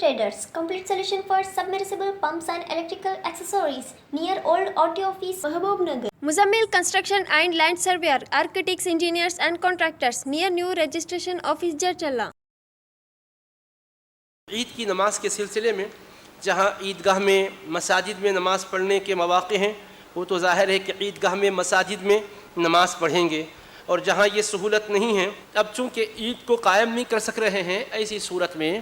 Traders, complete solution for submersible pumps and electrical accessories, near Old Auto Office, Mahabubnagar. Muzammil Construction and Land Surveyor, Architects, Engineers and Contractors, near New Registration Office, Jarchalla. عید کی نماز کے سلسلے میں جہاں عیدگاہ میں مساجد میں نماز پڑھنے کے مواقع ہیں وہ تو ظاہر ہے کہ عیدگاہ میں مساجد میں نماز پڑھیں گے، اور جہاں یہ سہولت نہیں ہے، اب چونکہ عید کو قائم نہیں کر سک رہے ہیں، ایسی صورت میں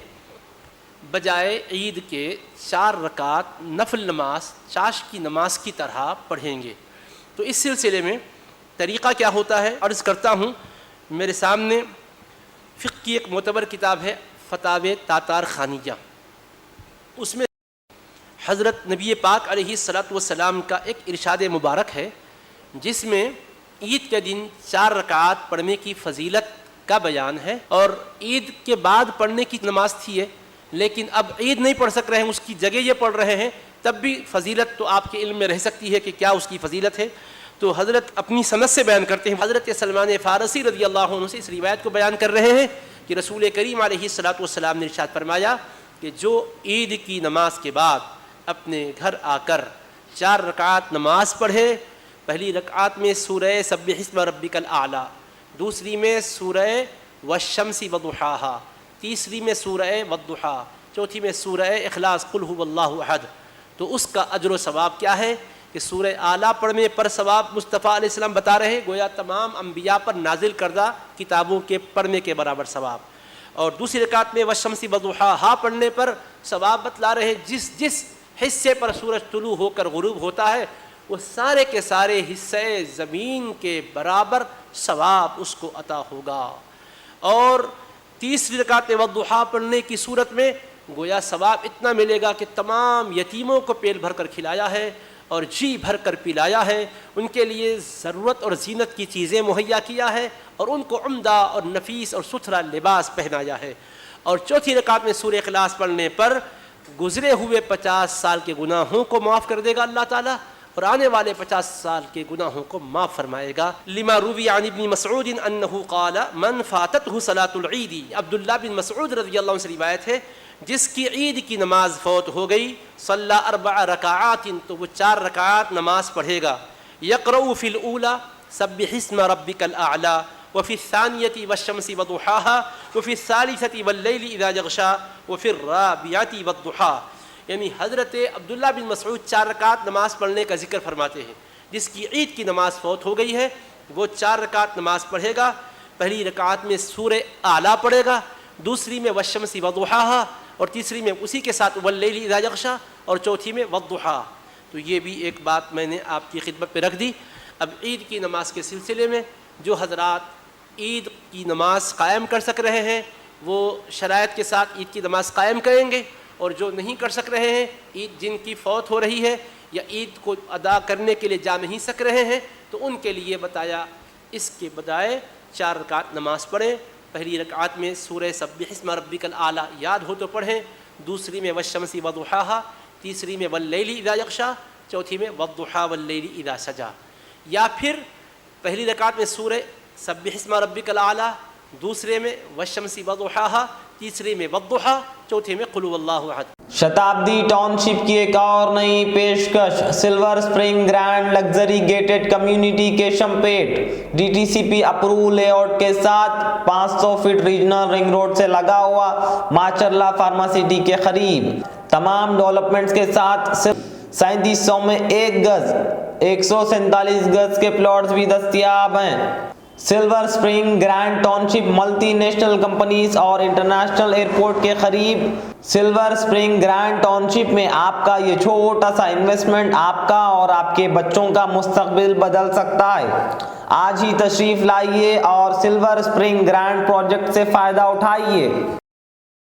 بجائے عید کے 4 رکعت نفل نماز چاش کی نماز کی طرح پڑھیں گے۔ تو اس سلسلے میں طریقہ کیا ہوتا ہے عرض کرتا ہوں۔ میرے سامنے فقہ کی ایک معتبر کتاب ہے فتاوی تاتار خانیہ، اس میں حضرت نبی پاک علیہ السلام کا ایک ارشاد مبارک ہے جس میں عید کے دن 4 رکعات پڑھنے کی فضیلت کا بیان ہے، اور عید کے بعد پڑھنے کی نماز تھی ہے، لیکن اب عید نہیں پڑھ سک رہے ہیں، اس کی جگہ یہ پڑھ رہے ہیں، تب بھی فضیلت تو آپ کے علم میں رہ سکتی ہے کہ کیا اس کی فضیلت ہے۔ تو حضرت اپنی سند سے بیان کرتے ہیں، حضرت سلمان فارسی رضی اللہ عنہ سے اس روایت کو بیان کر رہے ہیں کہ رسول کریم علیہ السلام نے ارشاد فرمایا کہ جو عید کی نماز کے بعد اپنے گھر آ کر 4 رکعات نماز پڑھے، پہلی رکعت میں سورہ سبح اسم ربک الاعلی، دوسری میں سورہ والشمس وضحاہا، تیسری میں سورہ والضحی، چوتھی میں سورہ اخلاص قل ھو اللہ احد، تو اس کا اجر و ثواب کیا ہے کہ سورہ اعلیٰ پڑھنے پر ثواب مصطفیٰ علیہ السلام بتا رہے ہیں، گویا تمام انبیاء پر نازل کردہ کتابوں کے پڑھنے کے برابر ثواب، اور دوسری رکعت میں والشمس وضحاہا پڑھنے پر ثواب بتلا رہے ہیں، جس حصے پر سورج طلوع ہو کر غروب ہوتا ہے وہ سارے کے سارے حصے زمین کے برابر ثواب اس کو عطا ہوگا، اور تیسری رکعت والضحیٰ پڑھنے کی صورت میں گویا ثواب اتنا ملے گا کہ تمام یتیموں کو پیٹ بھر کر کھلایا ہے اور جی بھر کر پلایا ہے، ان کے لیے ضرورت اور زینت کی چیزیں مہیا کیا ہے، اور ان کو عمدہ اور نفیس اور ستھرا لباس پہنایا ہے، اور چوتھی رکعت میں سورہ اخلاص پڑھنے پر گزرے ہوئے 50 سال کے گناہوں کو معاف کر دے گا اللہ تعالیٰ، اور آنے والے 50 سال کے گناہوں کو معاف فرمائے گا۔ لما روی عن ابن مسعود انہ قال من فاتتہ صلاۃ العید، عبداللہ بن مسعود رضی اللہ عنہ سے روایت ہے جس کی عید کی نماز فوت ہو گئی، صلی 4 رکعات، تو وہ 4 رکعات نماز پڑھے گا، یقرأ فی الاولی سبح اسم ربک الاعلی، وفی الثانیۃ والشمس وضحاها، وفی الثالثۃ واللیل اذا یغشی، وفی الرابعۃ والضحی، یعنی حضرت عبداللہ بن مسعود 4 رکعات نماز پڑھنے کا ذکر فرماتے ہیں۔ جس کی عید کی نماز فوت ہو گئی ہے وہ 4 رکعات نماز پڑھے گا، پہلی رکعت میں سورہ اعلیٰ پڑھے گا، دوسری میں والشمس وضحاها، اور تیسری میں اسی کے ساتھ واللیل اذا یغشی، اور چوتھی میں والضحی۔ تو یہ بھی ایک بات میں نے آپ کی خدمت پہ رکھ دی۔ اب عید کی نماز کے سلسلے میں جو حضرات عید کی نماز قائم کر سک رہے ہیں وہ شرائط کے ساتھ عید کی نماز قائم کریں گے، اور جو نہیں کر سک رہے ہیں، عید جن کی فوت ہو رہی ہے یا عید کو ادا کرنے کے لیے جا نہیں سک رہے ہیں، تو ان کے لیے بتایا اس کے بجائے 4 رکعت نماز پڑھیں، پہلی رکعت میں سورہ سبح اسم ربک الاعلی یاد ہو تو پڑھیں، دوسری میں والشمس وضحاہا، تیسری میں واللیل اذا یغشی، چوتھی میں والضحی واللیل اذا سجی، یا پھر پہلی رکعت میں سورہ سبح اسم ربک الاعلی، دوسرے میں والشمس وضحاہا، تیسری میں والضحی، چوتھے میں قل ھو اللہ احد۔ شتابدی ٹاؤن شپ کی ایک اور نئی پیشکش، silver spring grand luxury gated community کے شمپیٹ، ڈی ٹی سی پی اپروو لے آؤٹ کے ساتھ 500 فٹ ریجنل رنگ روڈ سے لگا ہوا ماشاءاللہ فارماسٹی کے قریب، تمام ڈیولپمنٹس کے ساتھ صرف 3700 میں 1 گز، 147 گز کے پلاٹس بھی دستیاب ہیں۔ سلور سپرنگ گرینڈ ٹاؤن شپ ملٹی نیشنل کمپنیز اور انٹرنیشنل ایئرپورٹ کے قریب۔ سلور سپرنگ گرینڈ ٹاؤن شپ میں آپ کا یہ چھوٹا سا انویسٹمنٹ آپ کا اور آپ کے بچوں کا مستقبل بدل سکتا ہے۔ آج ہی تشریف لائیے اور سلور سپرنگ گرینڈ پروجیکٹ سے فائدہ اٹھائیے۔